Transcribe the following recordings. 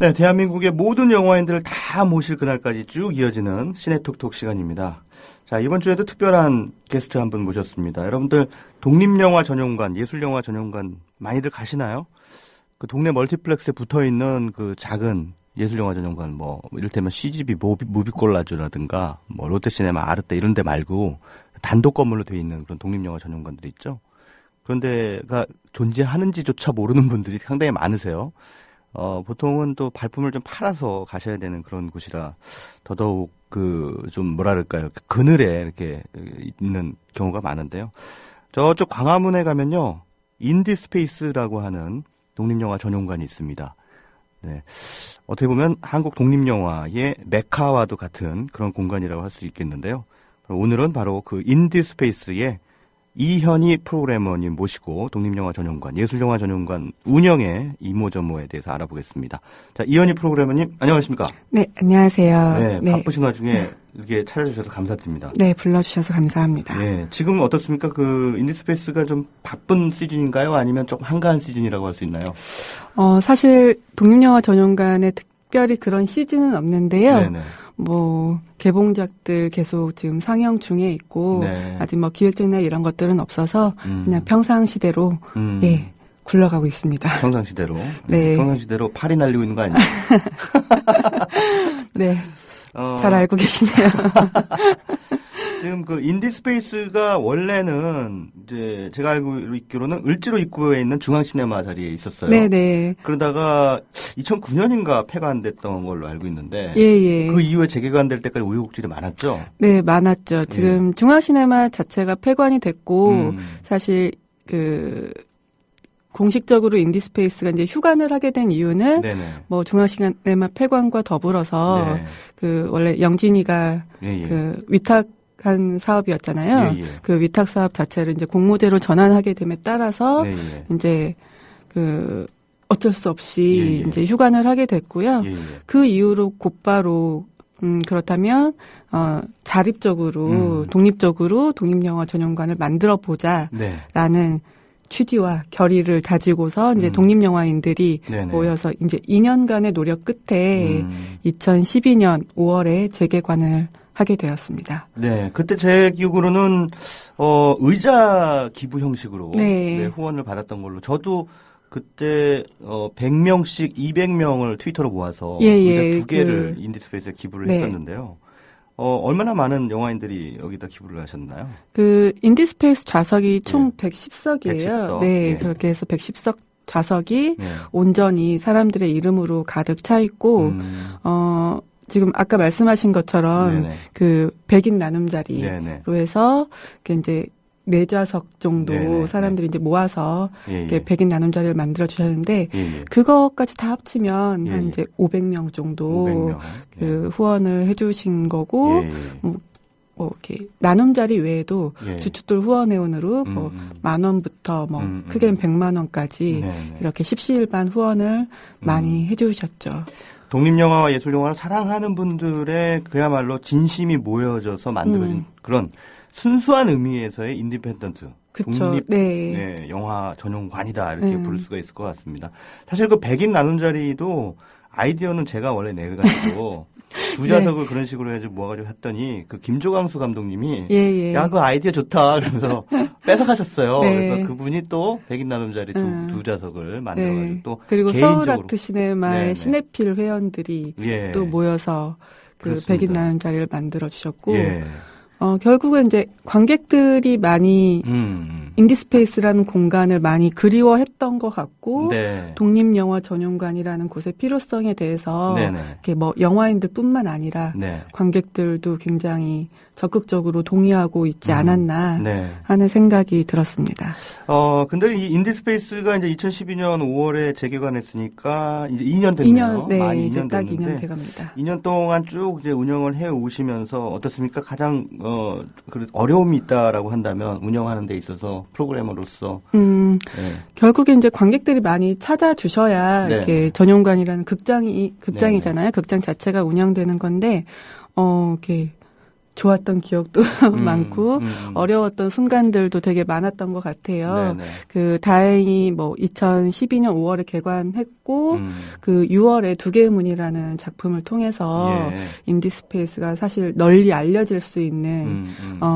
네, 대한민국의 모든 영화인들을 다 모실 그날까지 쭉 이어지는 시네톡톡 시간입니다. 자, 이번 주에도 특별한 게스트 한 분 모셨습니다. 여러분들 독립영화 전용관, 예술영화 전용관 많이들 가시나요? 그 동네 멀티플렉스에 붙어있는 그 작은 예술영화 전용관, 뭐 이를테면 CGV 무비콜라주라든가 뭐 롯데시네마 아르떼 이런 데 말고 단독 건물로 돼 있는 그런 독립영화 전용관들이 있죠. 그런 데가 존재하는지조차 모르는 분들이 상당히 많으세요. 보통은 또 발품을 좀 팔아서 가셔야 되는 그런 곳이라 더더욱 좀 뭐랄까요. 그늘에 이렇게 있는 경우가 많은데요. 저쪽 광화문에 가면요. 인디스페이스라고 하는 독립영화 전용관이 있습니다. 네. 어떻게 보면 한국 독립영화의 메카와도 같은 그런 공간이라고 할 수 있겠는데요. 오늘은 바로 그 인디스페이스의 이현희 프로그래머님 모시고 독립영화 전용관, 예술영화 전용관 운영의 이모저모에 대해서 알아보겠습니다. 자, 이현희 프로그래머님, 안녕하십니까? 네, 안녕하세요. 네, 네. 바쁘신 와중에 이렇게 찾아주셔서 감사드립니다. 네, 불러주셔서 감사합니다. 네, 지금 어떻습니까? 그 인디스페이스가 좀 바쁜 시즌인가요? 아니면 조금 한가한 시즌이라고 할 수 있나요? 사실 독립영화 전용관에 특별히 그런 시즌은 없는데요. 네네. 개봉작들 계속 지금 상영 중에 있고, 네. 아직 기획전이나 이런 것들은 없어서, 그냥 평상시대로, 예, 굴러가고 있습니다. 평상시대로. 네. 평상시대로 팔이 날리고 있는 거 아니에요? 네. 잘 알고 계시네요. 지금 그 인디스페이스가 원래는 이제 제가 알고 있기로는 을지로 입구에 있는 중앙시네마 자리에 있었어요. 네네. 그러다가 2009년인가 폐관됐던 걸로 알고 있는데 예. 그 이후에 재개관될 때까지 우여곡절이 많았죠. 네, 많았죠. 지금 중앙시네마 자체가 폐관이 됐고 사실 공식적으로 인디스페이스가 이제 휴관을 하게 된 이유는 네네. 중앙시네마 폐관과 더불어서 네. 원래 영진이가 위탁한 사업이었잖아요. 예. 그 위탁 사업 자체를 이제 공모제로 전환하게 됨에 따라서 예. 이제 어쩔 수 없이 예. 이제 휴관을 하게 됐고요. 예. 그 이후로 곧바로 그렇다면 자립적으로 독립적으로 독립영화 전용관을 만들어 보자라는 취지와 결의를 다지고서 이제 독립영화인들이 네네. 모여서 이제 2년간의 노력 끝에 2012년 5월에 재개관을 하게 되었습니다. 네, 그때 제 기억으로는 의자 기부 형식으로 후원을 받았던 걸로 저도 그때 100명씩 200명을 트위터로 모아서 의자 2개를 인디스페이스에 기부를 했었는데요. 얼마나 많은 영화인들이 여기다 기부를 하셨나요? 그 인디스페이스 좌석이 총 110석이에요. 110석. 네, 그렇게 해서 110석 좌석이 온전히 사람들의 이름으로 가득 차 있고 지금 아까 말씀하신 것처럼 그 100인 나눔자리로 해서 이제 4좌석 정도 사람들이 이제 모아서 이렇게 100인 나눔자리를 만들어 주셨는데 그것까지 다 합치면 한 이제 500명 정도 500명. 후원을 해 주신 거고 이렇게 나눔자리 외에도 주춧돌 후원회원으로 10,000원부터 크게는 100만 원까지 이렇게 십시일반 후원을 많이 해 주셨죠. 독립영화와 예술영화를 사랑하는 분들의 그야말로 진심이 모여져서 만들어진 그런 순수한 의미에서의 인디펜던트, 독립 영화 전용관이다 이렇게 부를 수가 있을 것 같습니다. 사실 그 100인 나눔 자리도 아이디어는 제가 원래 내가지고 두 좌석을 그런 식으로 해서 모아가지고 했더니 그 김조광수 감독님이 야, 그 아이디어 좋다 그러면서 뺏어가셨어요. 그래서 그분이 또 100인 나눔 자리 두 좌석을 만들어가지고 또 그리고 개인적으로 서울 아트 시네마의 시네필 회원들이 또 모여서 그 100인 나눔 자리를 만들어 주셨고. 결국은 이제 관객들이 많이 인디스페이스라는 공간을 많이 그리워했던 것 같고 독립영화 전용관이라는 곳의 필요성에 대해서 이렇게 영화인들뿐만 아니라 관객들도 굉장히 적극적으로 동의하고 있지 않았나 하는 생각이 들었습니다. 근데 이 인디스페이스가 이제 2012년 5월에 재개관했으니까 이제 2년 됐네요. 2년, 이제 딱 2년 돼갑니다. 2년 동안 쭉 이제 운영을 해 오시면서 어떻습니까? 가장 어려움이 있다라고 한다면 운영하는 데 있어서 프로그래머로서 결국에 이제 관객들이 많이 찾아주셔야 이렇게 전용관이라는 극장이잖아요. 극장 자체가 운영되는 건데 이렇게 좋았던 기억도 많고 어려웠던 순간들도 되게 많았던 것 같아요. 그 다행히 뭐 2012년 5월에 개관했고 그 6월에 두 개의 문이라는 작품을 통해서 인디스페이스가 사실 널리 알려질 수 있는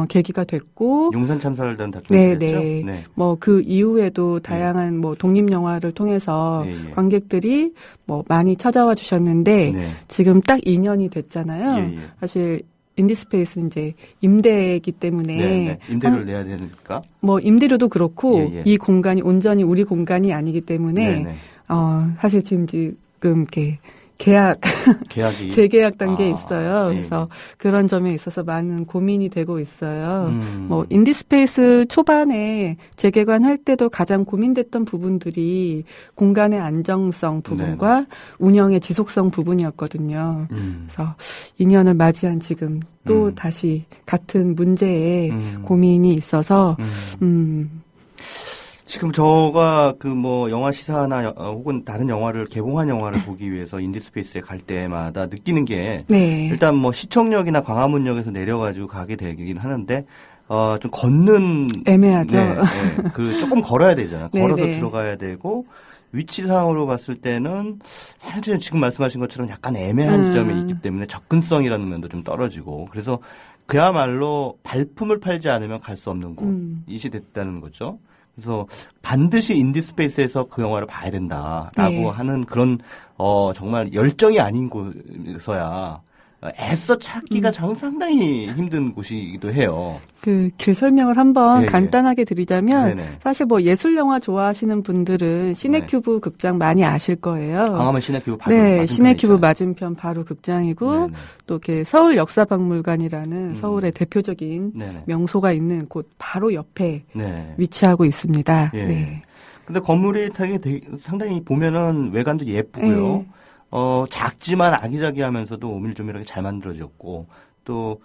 계기가 됐고 용산 참사를 다룬 다큐멘터리였죠. 네. 뭐 그 이후에도 다양한 뭐 독립 영화를 통해서 관객들이 뭐 많이 찾아와 주셨는데 지금 딱 2년이 됐잖아요. 사실 인디스페이스는 이제 임대이기 때문에 임대료를 내야 되니까 뭐 임대료도 그렇고 이 공간이 온전히 우리 공간이 아니기 때문에 사실 지금 이렇게 계약이 재계약 단계에 있어요. 그래서 그런 점에 있어서 많은 고민이 되고 있어요. 뭐 인디스페이스 초반에 재개관할 때도 가장 고민됐던 부분들이 공간의 안정성 부분과 운영의 지속성 부분이었거든요. 그래서 2년을 맞이한 지금 또 다시 같은 문제에 고민이 있어서 지금 저가 그 뭐 영화 시사나 혹은 다른 영화를 개봉한 영화를 보기 위해서 인디스페이스에 갈 때마다 느끼는 게 일단 뭐 시청역이나 광화문역에서 내려가지고 가게 되긴 하는데 좀 걷는 애매하죠. 그 조금 걸어야 되잖아요. 걸어서 들어가야 되고 위치상으로 봤을 때는 지금 말씀하신 것처럼 약간 애매한 지점이 있기 때문에 접근성이라는 면도 좀 떨어지고 그래서 그야말로 발품을 팔지 않으면 갈 수 없는 곳이 됐다는 거죠. 그래서 반드시 인디스페이스에서 그 영화를 봐야 된다라고 하는 그런 정말 열정이 아닌 곳에서야 애써 찾기가 상당히 힘든 곳이기도 해요. 그 길 설명을 한번 간단하게 드리자면 사실 뭐 예술 영화 좋아하시는 분들은 시네큐브 극장 많이 아실 거예요. 광화문 시네큐브 바로 시네큐브 맞은편 바로 극장이고 또 이렇게 서울 역사박물관이라는 서울의 대표적인 명소가 있는 곳 바로 옆에 위치하고 있습니다. 근데 건물이 상당히 보면은 외관도 예쁘고요. 작지만 아기자기하면서도 오밀조밀하게 잘 만들어졌고, 또,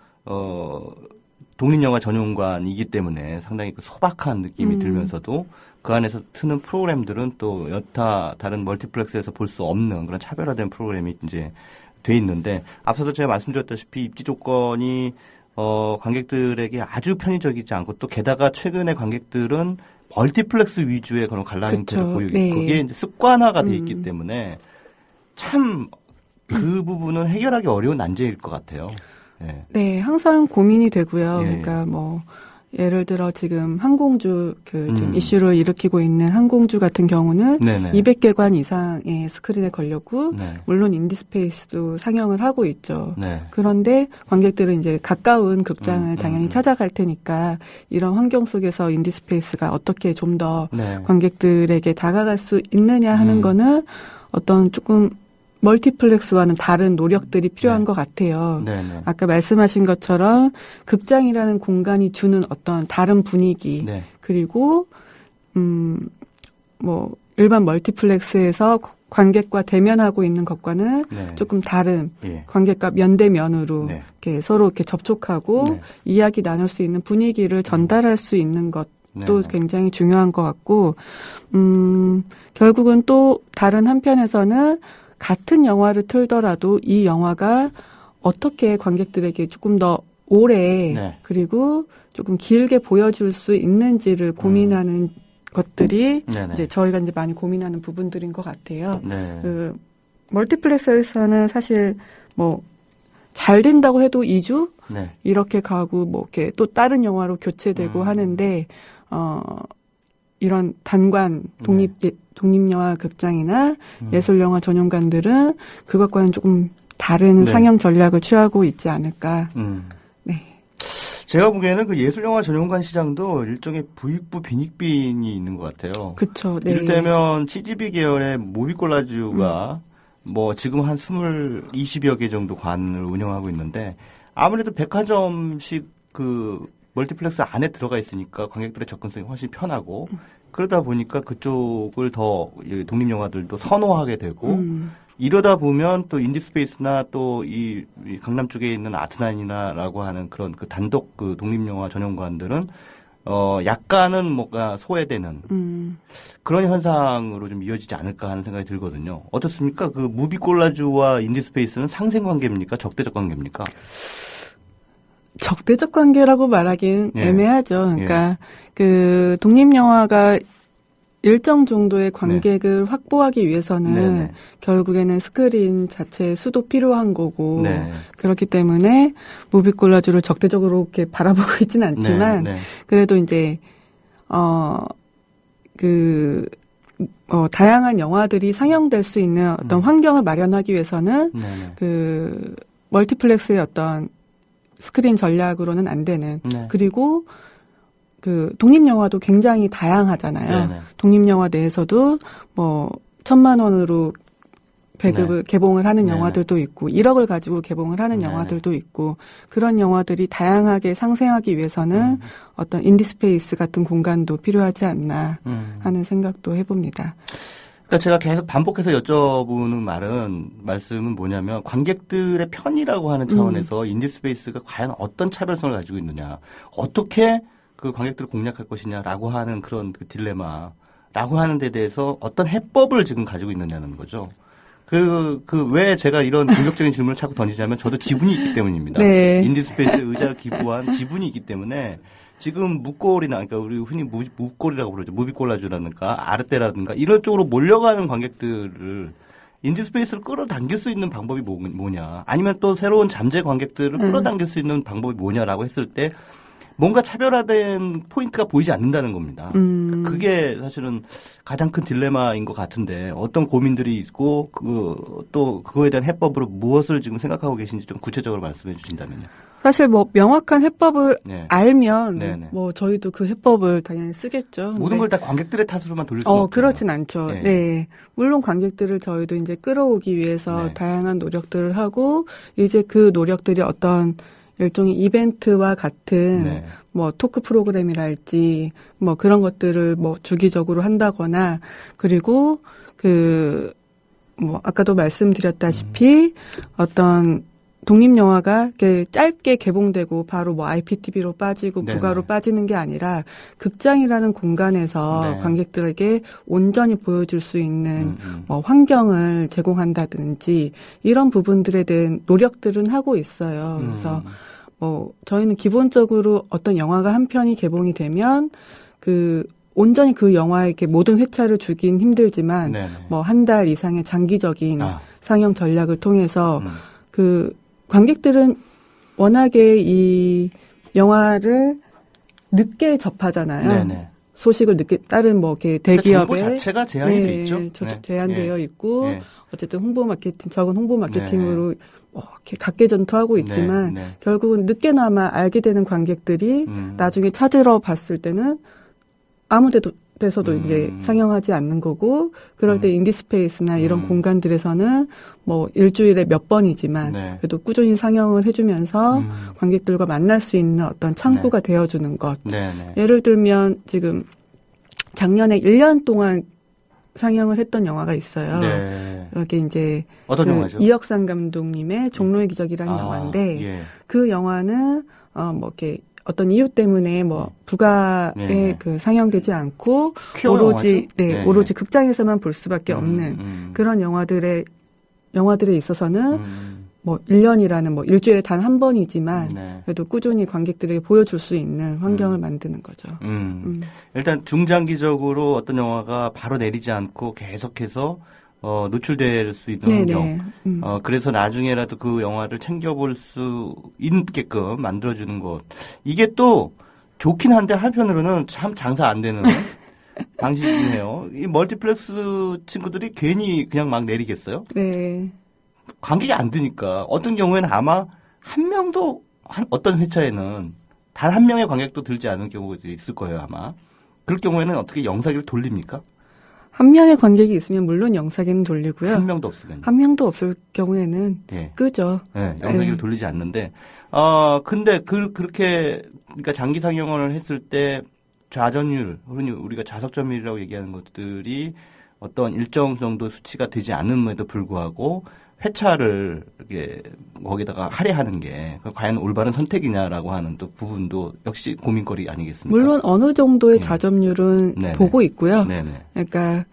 독립영화 전용관이기 때문에 상당히 그 소박한 느낌이 들면서도 그 안에서 트는 프로그램들은 또 여타 다른 멀티플렉스에서 볼 수 없는 그런 차별화된 프로그램이 이제 돼 있는데, 앞서도 제가 말씀드렸다시피 입지 조건이, 관객들에게 아주 편의적이지 않고 또 게다가 최근에 관객들은 멀티플렉스 위주의 그런 관람 형태를 보이고 그게 이제 습관화가 돼 있기 때문에 참 그 부분은 해결하기 어려운 난제일 것 같아요. 항상 고민이 되고요. 그러니까 뭐 예를 들어 지금 항공주 지금 이슈를 일으키고 있는 항공주 같은 경우는 200개관 이상의 스크린에 걸렸고 물론 인디스페이스도 상영을 하고 있죠. 그런데 관객들은 이제 가까운 극장을 당연히 찾아갈 테니까 이런 환경 속에서 인디스페이스가 어떻게 좀 더 관객들에게 다가갈 수 있느냐 하는 거는 어떤 조금 멀티플렉스와는 다른 노력들이 필요한 것 같아요. 아까 말씀하신 것처럼 극장이라는 공간이 주는 어떤 다른 분위기 그리고 뭐 일반 멀티플렉스에서 관객과 대면하고 있는 것과는 조금 다른 관객과 면대면으로 이렇게 서로 이렇게 접촉하고 이야기 나눌 수 있는 분위기를 전달할 수 있는 것도 굉장히 중요한 것 같고 결국은 또 다른 한편에서는 같은 영화를 틀더라도 이 영화가 어떻게 관객들에게 조금 더 오래 그리고 조금 길게 보여줄 수 있는지를 고민하는 것들이 이제 저희가 이제 많이 고민하는 부분들인 것 같아요. 그 멀티플렉스에서는 사실 뭐 잘 된다고 해도 2주 이렇게 가고 뭐 이렇게 또 다른 영화로 교체되고 하는데 이런 단관 독립영화 극장이나 예술영화 전용관들은 그것과는 조금 다른 상영 전략을 취하고 있지 않을까. 제가 보기에는 그 예술영화 전용관 시장도 일종의 부익부 빈익빈이 있는 것 같아요. 그렇죠. 이를테면 CGV 계열의 모비콜라주가 뭐 지금 한 20여 개 정도 관을 운영하고 있는데 아무래도 백화점식 그 멀티플렉스 안에 들어가 있으니까 관객들의 접근성이 훨씬 편하고 그러다 보니까 그쪽을 더 독립영화들도 선호하게 되고 이러다 보면 또 인디스페이스나 또 이 강남 쪽에 있는 아트나인이나라고 하는 그런 그 단독 그 독립영화 전용관들은 약간은 뭔가 소외되는 그런 현상으로 좀 이어지지 않을까 하는 생각이 들거든요. 어떻습니까? 그 무비콜라주와 인디스페이스는 상생 관계입니까? 적대적 관계입니까? 적대적 관계라고 말하기는 예. 애매하죠. 그러니까 그 독립영화가 일정 정도의 관객을 확보하기 위해서는 네네. 결국에는 스크린 자체의 수도 필요한 거고 네. 그렇기 때문에 무비콜라주를 적대적으로 이렇게 바라보고 있지는 않지만 네. 네. 그래도 이제 다양한 영화들이 상영될 수 있는 어떤 환경을 마련하기 위해서는 네네. 그 멀티플렉스의 어떤 스크린 전략으로는 안 되는 네. 그리고 그 독립영화도 굉장히 다양하잖아요. 네네. 독립영화 내에서도 뭐 1,000만 원으로 배급을 개봉을 하는 네네. 영화들도 있고 1억을 가지고 개봉을 하는 네네. 영화들도 있고 그런 영화들이 다양하게 상생하기 위해서는 어떤 인디스페이스 같은 공간도 필요하지 않나 하는 생각도 해봅니다. 그러니까 제가 계속 반복해서 여쭤보는 말씀은 뭐냐면 관객들의 편이라고 하는 차원에서 인디스페이스가 과연 어떤 차별성을 가지고 있느냐, 어떻게 그 관객들을 공략할 것이냐라고 하는 그런 그 딜레마라고 하는 데 대해서 어떤 해법을 지금 가지고 있느냐는 거죠. 왜 제가 이런 공격적인 질문을 자꾸 던지냐면 저도 지분이 있기 때문입니다. 네. 인디스페이스에 의자를 기부한 지분이 있기 때문에 지금 무꼴이나, 그러니까 우리 흔히 무꼴이라고 부르죠. 무비콜라주라든가 아르테라든가 이런 쪽으로 몰려가는 관객들을 인디스페이스로 끌어당길 수 있는 방법이 뭐냐. 아니면 또 새로운 잠재 관객들을 끌어당길 수 있는 방법이 뭐냐라고 했을 때 뭔가 차별화된 포인트가 보이지 않는다는 겁니다. 그게 사실은 가장 큰 딜레마인 것 같은데 어떤 고민들이 있고 또 그거에 대한 해법으로 무엇을 지금 생각하고 계신지 좀 구체적으로 말씀해 주신다면요. 사실 뭐 명확한 해법을 네. 알면 네네. 뭐 저희도 그 해법을 당연히 쓰겠죠. 모든 걸 다 관객들의 탓으로만 돌릴 수는 없죠. 그렇진 않죠. 네. 네. 물론 관객들을 저희도 이제 끌어오기 위해서 네. 다양한 노력들을 하고 이제 그 노력들이 어떤 일종의 이벤트와 같은 네. 뭐 토크 프로그램이랄지 뭐 그런 것들을 뭐 주기적으로 한다거나 그리고 뭐 아까도 말씀드렸다시피 어떤 독립영화가 이렇게 짧게 개봉되고 바로 뭐 IPTV로 빠지고 네네. 부가로 빠지는 게 아니라 극장이라는 공간에서 네. 관객들에게 온전히 보여줄 수 있는 뭐 환경을 제공한다든지 이런 부분들에 대한 노력들은 하고 있어요. 그래서 뭐 저희는 기본적으로 어떤 영화가 한 편이 개봉이 되면 온전히 그 영화에게 모든 회차를 주긴 힘들지만 네네. 뭐 한 달 이상의 장기적인 상영 전략을 통해서 관객들은 워낙에 이 영화를 늦게 접하잖아요. 네네. 소식을 늦게 다른 뭐 이렇게 대기업의 정보 자체가 제한이 돼 있죠. 제한되어 있고 네. 어쨌든 적은 홍보 마케팅으로 뭐 이렇게 각계전투하고 있지만 결국은 늦게나마 알게 되는 관객들이 나중에 찾으러 봤을 때는 아무 데서도 이제 상영하지 않는 거고 그럴 때 인디스페이스나 이런 공간들에서는 뭐 일주일에 몇 번이지만 그래도 꾸준히 상영을 해주면서 관객들과 만날 수 있는 어떤 창구가 되어주는 것. 예를 들면 지금 작년에 1년 동안 상영을 했던 영화가 있어요. 이게 이제 어떤 영화죠? 이혁상 감독님의 종로의 기적이라는 영화인데 그 영화는 뭐 이렇게 어떤 이유 때문에 뭐 부가에 상영되지 않고 오로지 극장에서만 볼 수밖에 없는 그런 영화들에 있어서는 뭐 1년이라는 뭐 일주일에 단 한 번이지만 그래도 꾸준히 관객들에게 보여줄 수 있는 환경을 만드는 거죠. 일단 중장기적으로 어떤 영화가 바로 내리지 않고 계속해서 노출될 수 있는 환경. 그래서 나중에라도 그 영화를 챙겨볼 수 있게끔 만들어주는 것. 이게 또 좋긴 한데 한편으로는 참 장사 안 되는 방식이긴 해요. 이 멀티플렉스 친구들이 괜히 그냥 막 내리겠어요? 네. 관객이 안 드니까. 어떤 경우에는 아마 어떤 회차에는 단 한 명의 관객도 들지 않은 경우가 있을 거예요, 아마. 그럴 경우에는 어떻게 영사기를 돌립니까? 한 명의 관객이 있으면 물론 영사기는 돌리고요. 한 명도 없으면. 한 명도 없을 경우에는 끄죠. 영사기를 돌리지 않는데. 근데 그렇게 그러니까 장기 상영을 했을 때 좌전율, 흔히 우리가 좌석점율이라고 얘기하는 것들이 어떤 일정 정도 수치가 되지 않음에도 불구하고 회차를 이렇게 거기다가 할애하는 게 과연 올바른 선택이냐라고 하는 또 부분도 역시 고민거리 아니겠습니까? 물론 어느 정도의 좌점률은 보고 있고요. 그러니까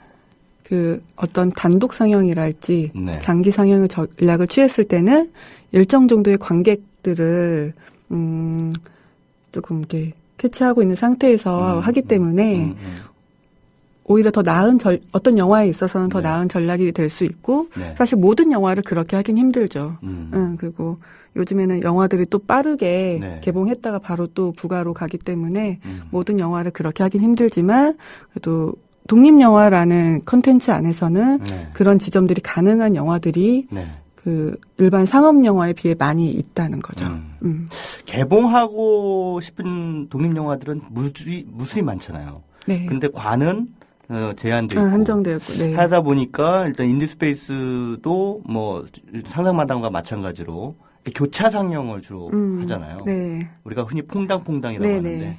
어떤 단독 상영이랄지 장기 상영의 전략을 취했을 때는 일정 정도의 관객들을 조금 이렇게 캐치하고 있는 상태에서 하기 때문에 오히려 더 나은 어떤 영화에 있어서는 더 나은 전략이 될 수 있고 사실 모든 영화를 그렇게 하긴 힘들죠. 그리고 요즘에는 영화들이 또 빠르게 개봉했다가 바로 또 부가로 가기 때문에 모든 영화를 그렇게 하긴 힘들지만 그래도 독립영화라는 컨텐츠 안에서는 그런 지점들이 가능한 영화들이 그 일반 상업영화에 비해 많이 있다는 거죠. 개봉하고 싶은 독립영화들은 무수히 많잖아요. 근데 관은 제한돼 있고 한정되었고 하다 보니까 일단 인디스페이스도 뭐 상상마당과 마찬가지로 교차 상영을 주로 하잖아요. 우리가 흔히 퐁당퐁당이라고 하는데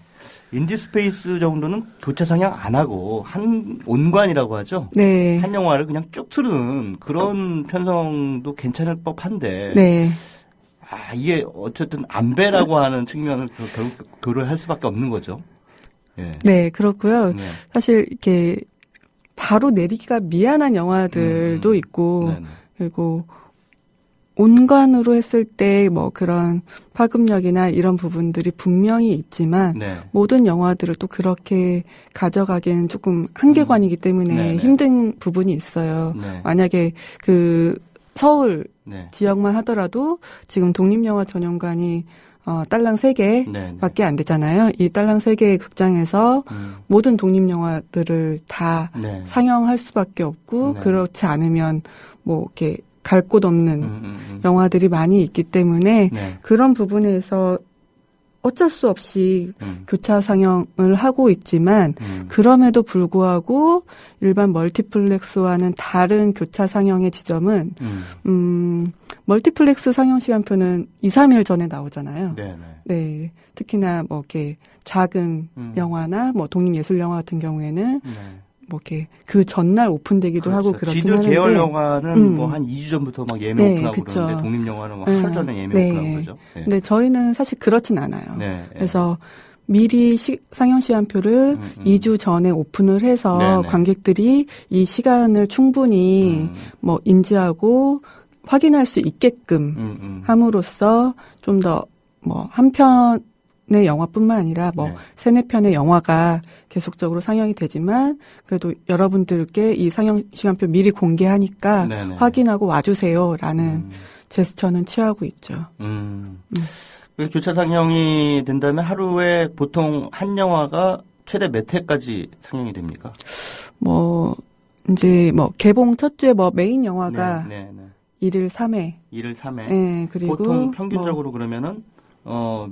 인디스페이스 정도는 교차 상영 안 하고 한 온관이라고 하죠. 한 영화를 그냥 쭉 틀는 그런 편성도 괜찮을 법한데 이게 어쨌든 안배라고 하는 측면을 결국 고려할 수밖에 없는 거죠. 네, 그렇고요. 사실 이렇게 바로 내리기가 미안한 영화들도 있고 그리고 온관으로 했을 때 뭐 그런 파급력이나 이런 부분들이 분명히 있지만 모든 영화들을 또 그렇게 가져가기엔 조금 한계관이기 때문에 힘든 부분이 있어요. 만약에 그 서울 지역만 하더라도 지금 독립영화 전용관이 딸랑 3개밖에 안 되잖아요. 이 딸랑 3개의 극장에서 모든 독립영화들을 다 상영할 수밖에 없고 그렇지 않으면 뭐 이렇게 갈 곳 없는 영화들이 많이 있기 때문에 그런 부분에서 어쩔 수 없이 교차 상영을 하고 있지만 그럼에도 불구하고 일반 멀티플렉스와는 다른 교차 상영의 지점은 멀티플렉스 상영 시간표는 2, 3일 전에 나오잖아요. 네. 특히나 뭐 이렇게 작은 영화나 뭐 독립예술 영화 같은 경우에는 뭐 이렇게 그 전날 오픈되기도 하고 그렇긴 지들 하는데 계열 영화는 뭐 한 2주 전부터 막 예매 오픈하고 그러는데 독립 영화는 뭐 하루 전에 예매 오픈하는 거죠. 근데 저희는 사실 그렇진 않아요. 그래서 미리 상영 시간표를 2주 전에 오픈을 해서 관객들이 이 시간을 충분히 뭐 인지하고 확인할 수 있게끔 함으로써 좀 더 뭐 한 편의 영화뿐만 아니라 뭐 3-4편의 영화가 계속적으로 상영이 되지만 그래도 여러분들께 이 상영 시간표 미리 공개하니까 확인하고 와주세요라는 제스처는 취하고 있죠. 교차 상영이 된다면 하루에 보통 한 영화가 최대 몇 회까지 상영이 됩니까? 뭐 이제 뭐 개봉 첫 주에 뭐 메인 영화가 1일 3회. 1일 3회. 네, 그리고 보통 평균적으로 그러면은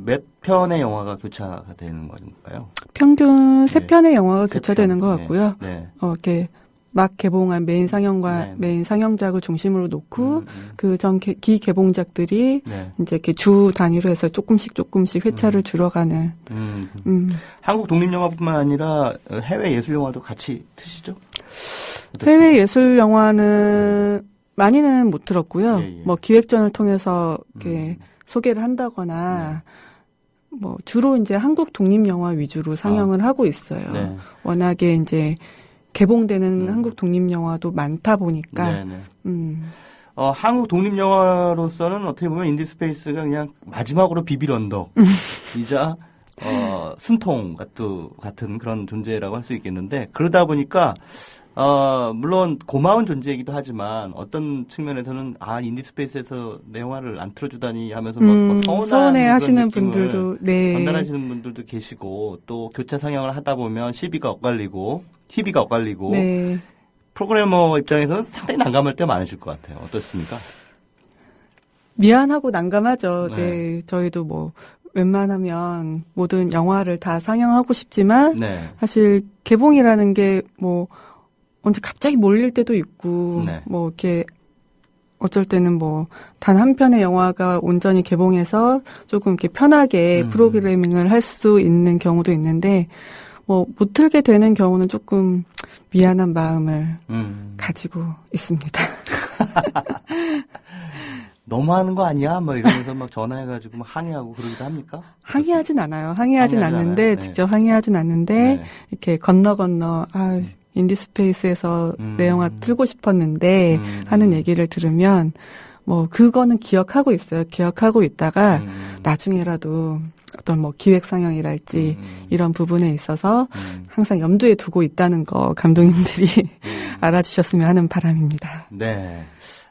몇 편의 영화가 교차가 되는 건가요? 평균 3편의 영화가 교차되는 것 같고요. 이렇게 막 개봉한 메인 상영과 메인 상영작을 중심으로 놓고 그 전 기개봉작들이 이제 이렇게 주 단위로 해서 조금씩 회차를 줄여가는. 한국 독립영화뿐만 아니라 해외 예술영화도 같이 트시죠? 해외 예술영화는 많이는 못 들었고요. 뭐 기획전을 통해서 이렇게 소개를 한다거나 뭐 주로 이제 한국 독립영화 위주로 상영을 하고 있어요. 워낙에 이제 개봉되는 한국 독립영화도 많다 보니까. 한국 독립영화로서는 어떻게 보면 인디스페이스가 그냥 마지막으로 비빌 언덕이자 숨통 같은 그런 존재라고 할 수 있겠는데 그러다 보니까 물론 고마운 존재이기도 하지만 어떤 측면에서는 인디스페이스에서 내 영화를 안 틀어주다니 하면서 막 서운해 하시는 분들도 전달하시는 분들도 계시고 또 교차 상영을 하다 보면 희비가 엇갈리고 프로그래머 입장에서는 상당히 난감할 때 많으실 것 같아요. 어떻습니까? 미안하고 난감하죠. 저희도 뭐 웬만하면 모든 영화를 다 상영하고 싶지만 사실 개봉이라는 게 뭐 언제 갑자기 몰릴 때도 있고 뭐 이렇게 어쩔 때는 뭐 단 한 편의 영화가 온전히 개봉해서 조금 이렇게 편하게 프로그래밍을 할 수 있는 경우도 있는데 뭐 못 틀게 되는 경우는 조금 미안한 마음을 가지고 있습니다. 너무하는 거 아니야? 뭐 이러면서 막 전화해가지고 막 항의하고 그러기도 합니까? 항의하진 않아요. 항의하진 않는데 직접 항의하진 않는데 이렇게 건너 인디스페이스에서 내 영화 틀고 싶었는데 하는 얘기를 들으면 뭐 그거는 기억하고 있어요. 기억하고 있다가 나중에라도 어떤 뭐 기획 상영이랄지 이런 부분에 있어서 항상 염두에 두고 있다는 거 감독님들이 알아주셨으면 하는 바람입니다. 네,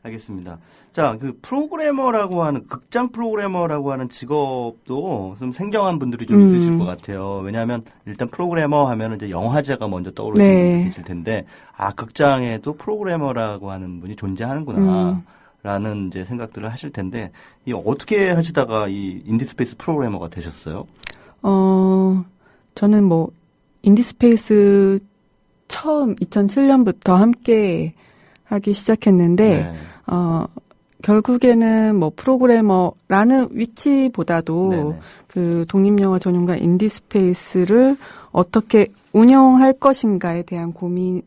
알겠습니다. 자, 그 프로그래머라고 하는 극장 프로그래머라고 하는 직업도 좀 생경한 분들이 좀 있으실 것 같아요. 왜냐하면 일단 프로그래머 하면 이제 영화제가 먼저 떠오르시는 분이 계실 텐데, 아, 극장에도 프로그래머라고 하는 분이 존재하는구나. 라는 이제 생각들을 하실 텐데, 이 어떻게 하시다가 이 인디스페이스 프로그래머가 되셨어요? 저는 뭐 인디스페이스 처음 2007년부터 함께 하기 시작했는데, 네. 결국에는 뭐 프로그래머라는 위치보다도 네네. 그 독립영화 전용관 인디스페이스를 어떻게 운영할 것인가에 대한 고민을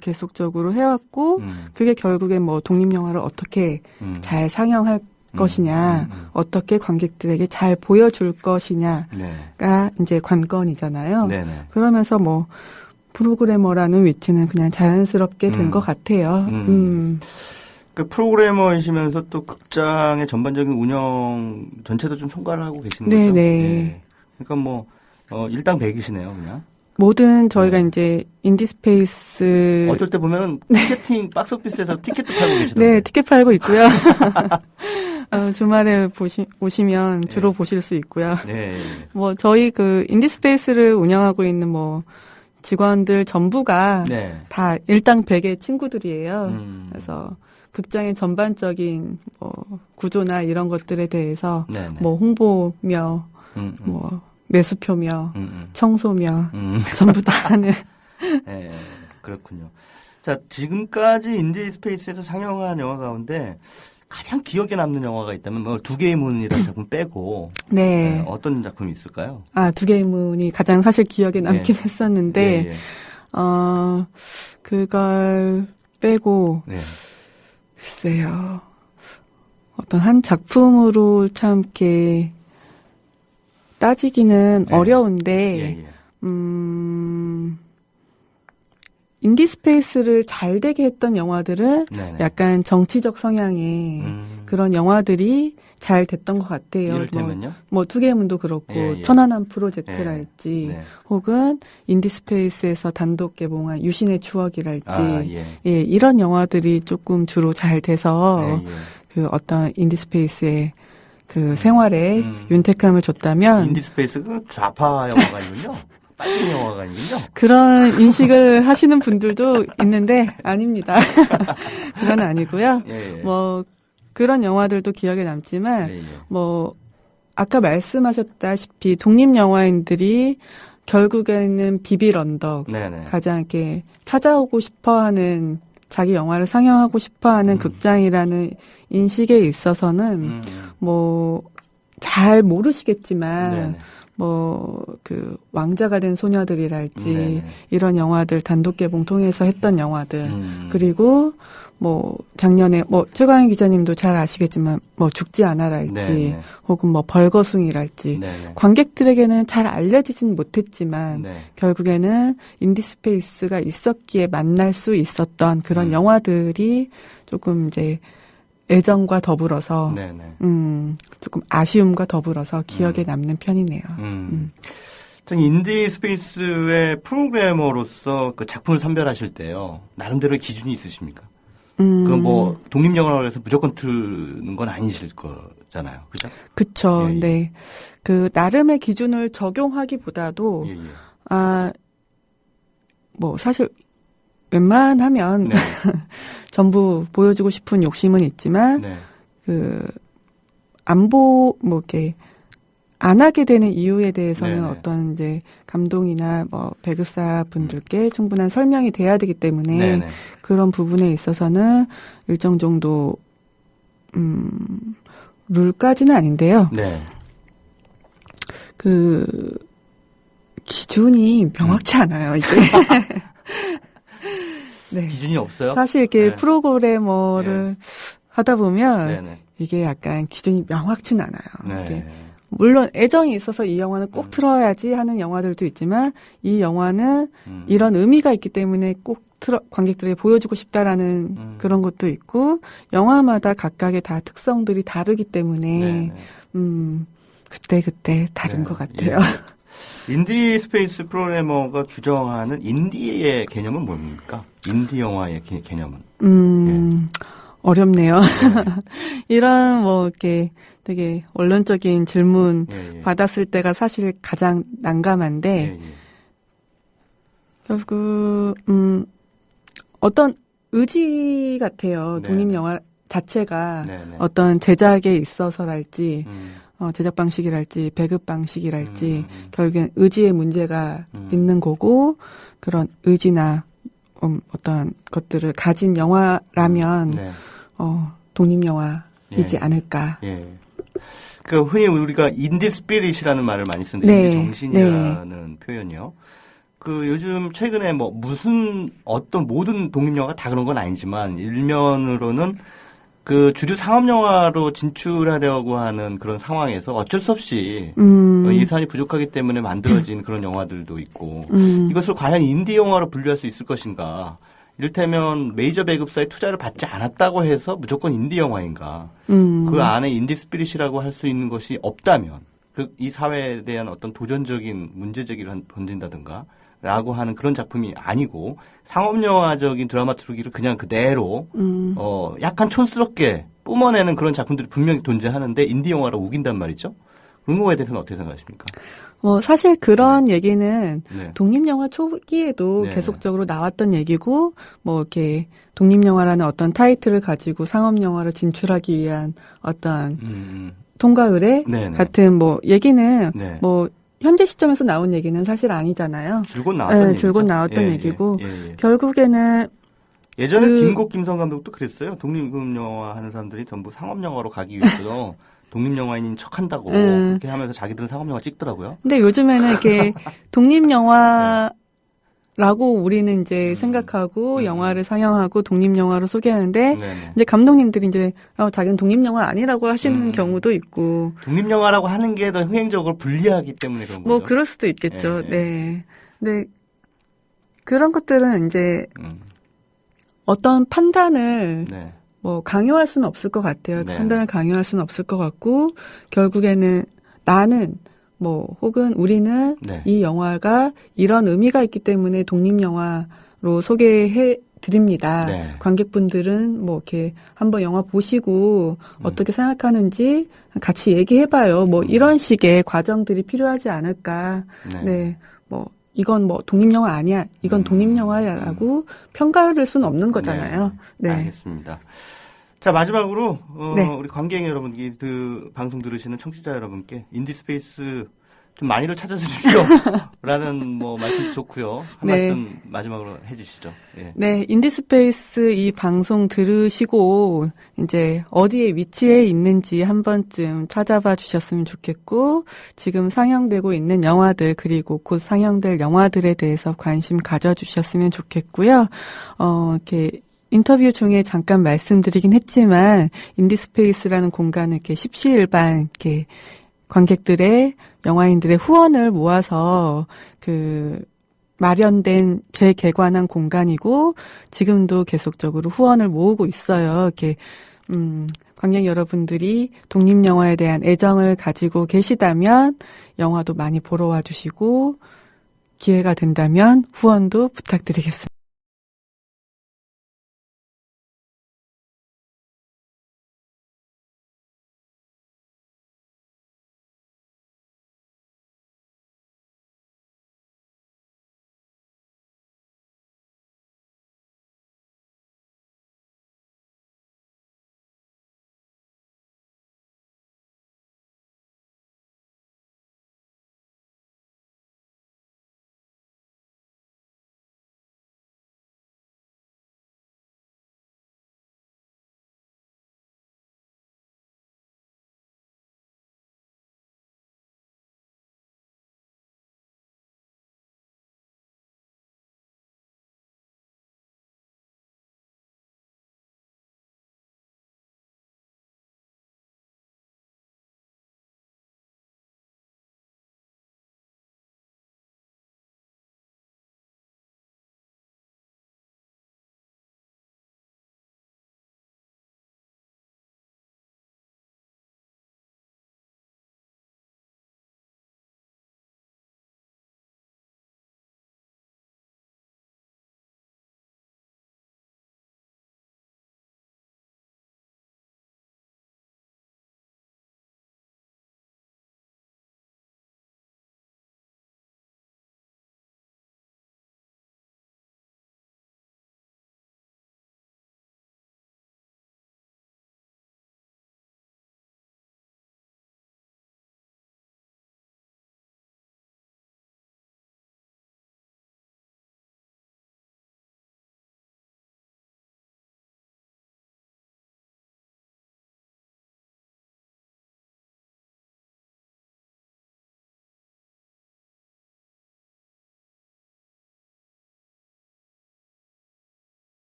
계속적으로 해왔고, 그게 결국엔 뭐 독립영화를 어떻게 잘 상영할 것이냐, 어떻게 관객들에게 잘 보여줄 것이냐가 네. 이제 관건이잖아요. 네네. 그러면서 뭐 프로그래머라는 위치는 그냥 자연스럽게 된 것 같아요. 그 프로그래머이시면서 또 극장의 전반적인 운영 전체도 좀 총괄을 하고 계시는 거죠? 네네. 네. 그러니까 뭐 일당백이시네요, 그냥. 모든 저희가 이제 인디스페이스 어쩔 때 보면은 티켓팅 박스 오피스에서 티켓도 팔고 계시던데. 네, 티켓 팔고 있고요. 주말에 오시면 주로 보실 수 있고요. 네. 뭐 저희 그 인디스페이스를 운영하고 있는 뭐 직원들 전부가 다 일당백의 친구들이에요. 그래서 극장의 전반적인 뭐 구조나 이런 것들에 대해서 뭐 홍보며 뭐 매수표며 청소며 전부 다 하는. 네, 그렇군요. 자, 지금까지 인디스페이스에서 상영한 영화 가운데 가장 기억에 남는 영화가 있다면 뭐 두 개의 문이라는 작품 빼고 네. 어떤 작품이 있을까요? 아, 두 개의 문이 가장 사실 기억에 남긴 했었는데 그걸 빼고 글쎄요. 어떤 한 작품으로 참 이렇게 따지기는 어려운데 인디스페이스를 잘 되게 했던 영화들은 약간 정치적 성향의 그런 영화들이 잘 됐던 것 같아요. 이를테면요? 뭐 두 개의 문도 그렇고 천안함 프로젝트랄지 혹은 인디스페이스에서 단독 개봉한 유신의 추억이랄지 이런 영화들이 조금 주로 잘 돼서 그 어떤 인디스페이스의 그 생활에 윤택함을 줬다면 인디스페이스 그 좌파 영화관이군요. 빨갱이 영화관이군요. 그런 인식을 하시는 분들도 있는데 아닙니다. 그건 아니고요. 뭐 그런 영화들도 기억에 남지만 뭐 아까 말씀하셨다시피 독립 영화인들이 결국에는 비빌 언덕 가장 이렇게 찾아오고 싶어하는 자기 영화를 상영하고 싶어하는 극장이라는 인식에 있어서는 뭐 잘 모르시겠지만 뭐 그 왕자가 된 소녀들이랄지 이런 영화들 단독 개봉 통해서 했던 영화들 그리고 뭐 작년에 뭐 최광희 기자님도 잘 아시겠지만 뭐 죽지 않아랄지 혹은 뭐 벌거숭이랄지 관객들에게는 잘 알려지진 못했지만 결국에는 인디스페이스가 있었기에 만날 수 있었던 그런 영화들이 조금 이제 애정과 더불어서 조금 아쉬움과 더불어서 기억에 남는 편이네요. 인디스페이스의 프로그래머로서 그 작품을 선별하실 때요. 나름대로의 기준이 있으십니까? 그건 뭐 독립영화라고 해서 무조건 틀는 건 아니실 거잖아요. 그죠? 그쵸. 네. 그 나름의 기준을 적용하기보다도 뭐 사실 웬만하면 전부 보여주고 싶은 욕심은 있지만 그 뭐 이렇게 안 하게 되는 이유에 대해서는 어떤 이제 감독이나 뭐 배급사 분들께 충분한 설명이 돼야 되기 때문에 그런 부분에 있어서는 일정 정도 룰까지는 아닌데요. 그 기준이 명확치 않아요, 이게. 기준이 없어요? 사실 이렇게 프로그래머를 하다 보면 이게 약간 기준이 명확치는 않아요. 이게 물론 애정이 있어서 이 영화는 꼭 틀어야지 하는 영화들도 있지만 이 영화는 이런 의미가 있기 때문에 꼭 관객들에게 보여주고 싶다라는 그런 것도 있고, 영화마다 각각의 다 특성들이 다르기 때문에, 그때 다른 것 같아요. 인디 스페이스 프로그래머가 규정하는 인디의 개념은 뭡니까? 인디 영화의 개념은? 어렵네요. 이런 이렇게 되게 원론적인 질문 받았을 때가 사실 가장 난감한데, 결국 어떤 의지 같아요. 독립영화 자체가 어떤 제작에 있어서랄지, 제작 방식이랄지, 배급 방식이랄지, 결국엔 의지의 문제가 있는 거고, 그런 의지나 어떤 것들을 가진 영화라면, 독립영화이지 않을까. 그 흔히 우리가 인디 스피릿이라는 말을 많이 쓰는데, 인디 정신이라는 표현이요. 그 요즘 최근에 모든 독립영화가 다 그런 건 아니지만, 일면으로는 그 주류 상업영화로 진출하려고 하는 그런 상황에서 어쩔 수 없이 예산이 부족하기 때문에 만들어진 그런 영화들도 있고, 이것을 과연 인디 영화로 분류할 수 있을 것인가? 이를테면 메이저 배급사의 투자를 받지 않았다고 해서 무조건 인디 영화인가? 그 안에 인디 스피릿이라고 할 수 있는 것이 없다면, 이 사회에 대한 어떤 도전적인 문제제기를 던진다든가, 라고 하는 그런 작품이 아니고 상업영화적인 드라마tur기를 그냥 그대로 약간 촌스럽게 뿜어내는 그런 작품들이 분명히 존재하는데 인디 영화로 우긴단 말이죠. 그런 거에 대해서는 어떻게 생각하십니까? 사실 그런 얘기는 독립영화 초기에도 계속적으로 나왔던 얘기고, 이렇게 독립영화라는 어떤 타이틀을 가지고 상업영화로 진출하기 위한 어떤 통과 의례 같은 얘기는 현재 시점에서 나온 얘기는 사실 아니잖아요. 줄곧 나왔던 얘기죠. 줄곧 나왔던 얘기고 결국에는 예전에 김곡 김성 감독도 그랬어요. 독립영화 하는 사람들이 전부 상업영화로 가기 위해서 독립영화인인 척한다고 그렇게 하면서 자기들은 상업영화 찍더라고요. 근데 요즘에는 이렇게 독립영화 라고 우리는 이제 생각하고 영화를 상영하고 독립영화로 소개하는데 이제 감독님들이 이제 자기는 독립영화 아니라고 하시는 경우도 있고, 독립영화라고 하는 게 더 흥행적으로 불리하기 때문에 그런 거죠. 그럴 수도 있겠죠. 네. 근데 그런 것들은 이제 어떤 판단을 강요할 수는 없을 것 같아요. 판단을 강요할 수는 없을 것 같고, 결국에는 나는 혹은 우리는 이 영화가 이런 의미가 있기 때문에 독립영화로 소개해 드립니다. 관객분들은 이렇게 한번 영화 보시고 어떻게 생각하는지 같이 얘기해봐요. 이런 식의 과정들이 필요하지 않을까. 이건 독립영화 아니야. 이건 독립영화야라고 평가할 수는 없는 거잖아요. 알겠습니다. 자, 마지막으로, 우리 관객 여러분, 그 방송 들으시는 청취자 여러분께 인디스페이스 좀 많이들 찾아주십시오. 라는 말씀도 좋고요. 한 말씀 마지막으로 해주시죠. 네, 인디스페이스 이 방송 들으시고, 이제 어디에 위치해 있는지 한 번쯤 찾아봐 주셨으면 좋겠고, 지금 상영되고 있는 영화들, 그리고 곧 상영될 영화들에 대해서 관심 가져주셨으면 좋겠고요. 이렇게, 인터뷰 중에 잠깐 말씀드리긴 했지만 인디스페이스라는 공간은 이렇게 십시일반 이렇게 관객들의 영화인들의 후원을 모아서 마련된 재개관한 공간이고 지금도 계속적으로 후원을 모으고 있어요. 이렇게 관객 여러분들이 독립영화에 대한 애정을 가지고 계시다면 영화도 많이 보러 와주시고 기회가 된다면 후원도 부탁드리겠습니다.